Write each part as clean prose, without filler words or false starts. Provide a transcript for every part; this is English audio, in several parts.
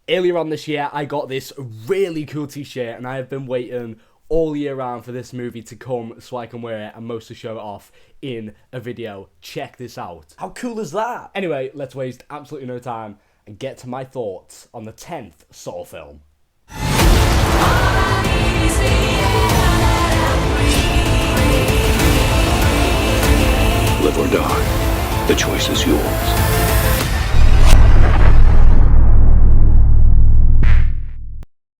Earlier on this year, I got this really cool t-shirt, and I have been waiting all year round for this movie to come so I can wear it and mostly show it off in a video. Check this out. How cool is that? Anyway, let's waste absolutely no time and get to my thoughts on the 10th Saw film. Live or die, the choice is yours.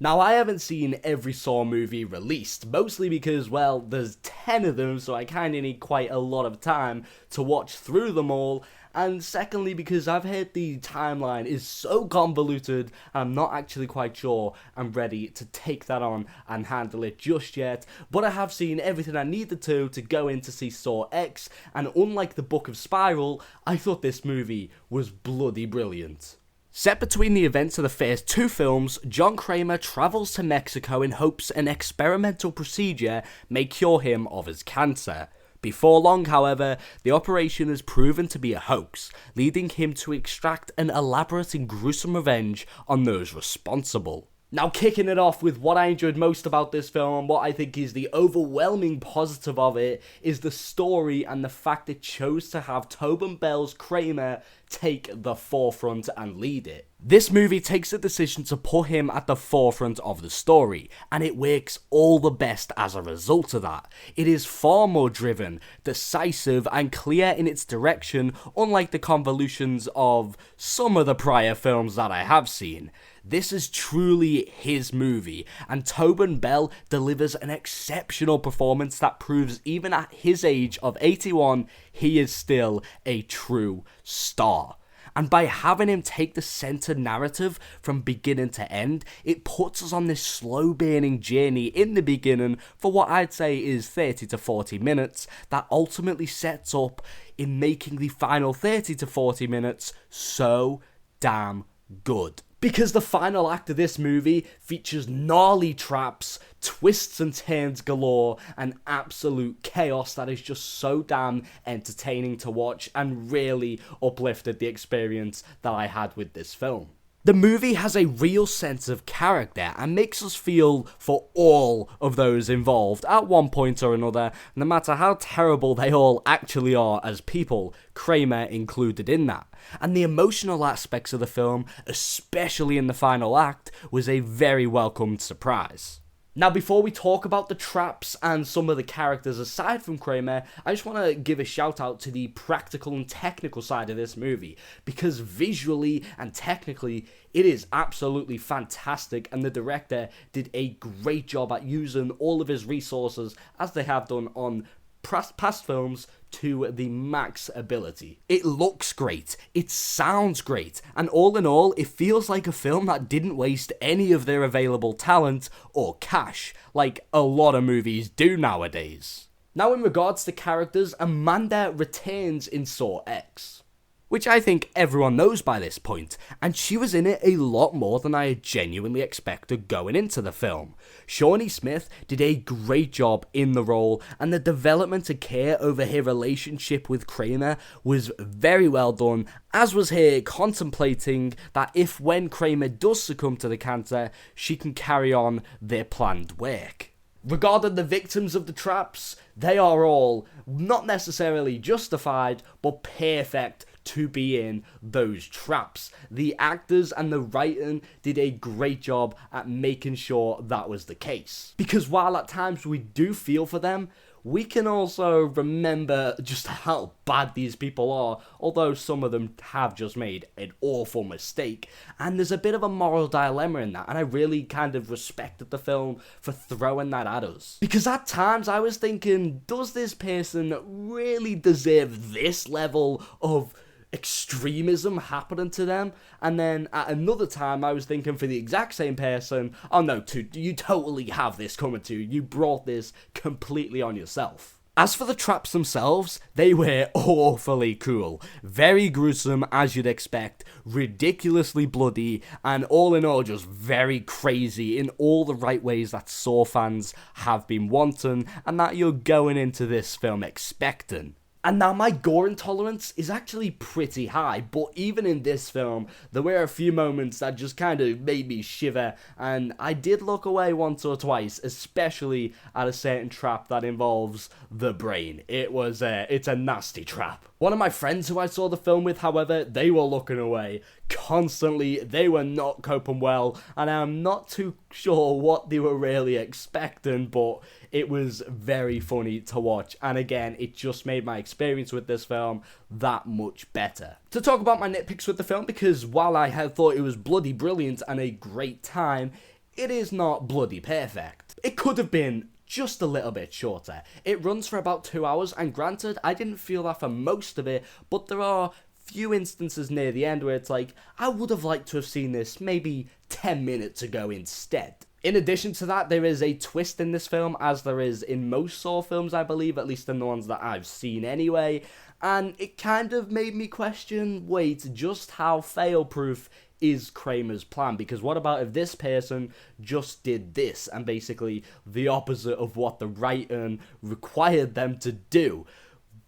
Now, I haven't seen every Saw movie released, mostly because, well, there's 10 of them, so I kinda need quite a lot of time to watch through them all, and secondly because I've heard the timeline is so convoluted, I'm not actually quite sure I'm ready to take that on and handle it just yet, but I have seen everything I needed to go in to see Saw X, and unlike the Book of Spiral, I thought this movie was bloody brilliant. Set between the events of the first two films, John Kramer travels to Mexico in hopes an experimental procedure may cure him of his cancer. Before long, however, the operation is proven to be a hoax, leading him to extract an elaborate and gruesome revenge on those responsible. Now, kicking it off with what I enjoyed most about this film, what I think is the overwhelming positive of it, is the story and the fact it chose to have Tobin Bell's Kramer take the forefront and lead it. This movie takes the decision to put him at the forefront of the story, and it works all the best as a result of that. It is far more driven, decisive, and clear in its direction, unlike the convolutions of some of the prior films that I have seen. This is truly his movie, and Tobin Bell delivers an exceptional performance that proves even at his age of 81, he is still a true star. And by having him take the centre narrative from beginning to end, it puts us on this slow burning journey in the beginning for what I'd say is 30 to 40 minutes that ultimately sets up in making the final 30 to 40 minutes so damn good. Because the final act of this movie features gnarly traps, twists and turns galore, and absolute chaos that is just so damn entertaining to watch and really uplifted the experience that I had with this film. The movie has a real sense of character and makes us feel for all of those involved at one point or another, no matter how terrible they all actually are as people, Kramer included in that. And the emotional aspects of the film, especially in the final act, was a very welcomed surprise. Now, before we talk about the traps and some of the characters aside from Kramer, I just want to give a shout out to the practical and technical side of this movie, because visually and technically, it is absolutely fantastic, and the director did a great job at using all of his resources, as they have done on past films, to the max ability. It looks great, it sounds great, and all in all, it feels like a film that didn't waste any of their available talent or cash, like a lot of movies do nowadays. Now, in regards to characters, Amanda returns in Saw X, which I think everyone knows by this point, and she was in it a lot more than I had genuinely expected going into the film. Shawnee Smith did a great job in the role, and the development of care over her relationship with Kramer was very well done, as was her contemplating that if when Kramer does succumb to the cancer, she can carry on their planned work. Regarding the victims of the traps, they are all not necessarily justified, but perfect to be in those traps. The actors and the writing did a great job at making sure that was the case. Because while at times we do feel for them, we can also remember just how bad these people are, although some of them have just made an awful mistake. And there's a bit of a moral dilemma in that, and I really kind of respected the film for throwing that at us. Because at times I was thinking, does this person really deserve this level of extremism happening to them? And then at another time I was thinking for the exact same person, oh no, you totally have this coming to you, you brought this completely on yourself. As for the traps themselves, they were awfully cool, very gruesome as you'd expect, ridiculously bloody, and all in all just very crazy in all the right ways that Saw fans have been wanting and that you're going into this film expecting. And now my gore intolerance is actually pretty high, but even in this film, there were a few moments that just kind of made me shiver, and I did look away once or twice, especially at a certain trap that involves the brain. It's a nasty trap. One of my friends who I saw the film with, however, they were looking away constantly. They were not coping well, and I'm not too sure what they were really expecting, but it was very funny to watch, and again, it just made my experience with this film that much better. To talk about my nitpicks with the film, because while I had thought it was bloody brilliant and a great time, it is not bloody perfect. It could have been just a little bit shorter. It runs for about 2 hours, and granted, I didn't feel that for most of it, but there are few instances near the end where it's like, I would have liked to have seen this maybe 10 minutes ago instead. In addition to that, there is a twist in this film, as there is in most Saw films, I believe, at least in the ones that I've seen anyway, and it kind of made me question, wait, just how fail-proof is Kramer's plan? Because what about if this person just did this, and basically the opposite of what the writing required them to do?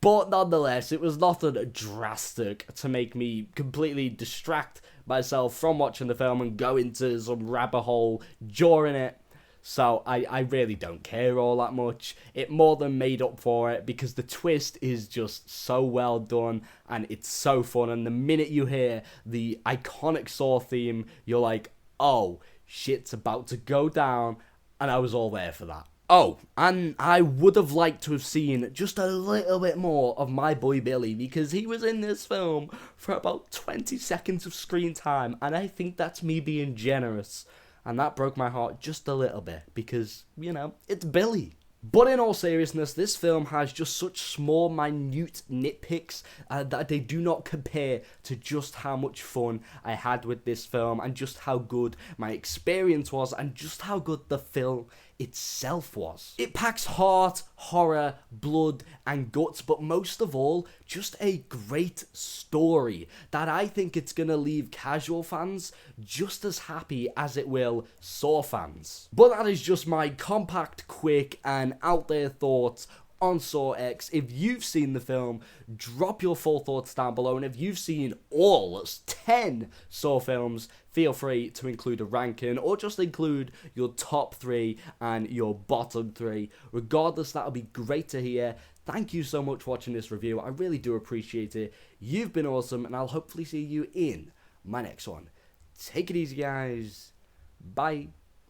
But nonetheless, it was nothing drastic to make me completely distract myself from watching the film and go into some rabbit hole during it. So I really don't care all that much. It more than made up for it, because the twist is just so well done and it's so fun. And the minute you hear the iconic Saw theme, you're like, oh, shit's about to go down, and I was all there for that. Oh, and I would have liked to have seen just a little bit more of my boy Billy, because he was in this film for about 20 seconds of screen time, and I think that's me being generous. And that broke my heart just a little bit, because, you know, it's Billy. But in all seriousness, this film has just such small, minute nitpicks that they do not compare to just how much fun I had with this film, and just how good my experience was, and just how good the film itself was. It packs heart, horror, blood, and guts, but most of all, just a great story that I think it's gonna leave casual fans just as happy as it will Saw fans. But that is just my compact, quick, and out there thoughts on Saw X. If you've seen the film, drop your full thoughts down below, and if you've seen all 10 Saw films, feel free to include a ranking, or just include your top 3 and your bottom 3. Regardless, that'll be great to hear. Thank you so much for watching this review. I really do appreciate it. You've been awesome, and I'll hopefully see you in my next one. Take it easy, guys. Bye.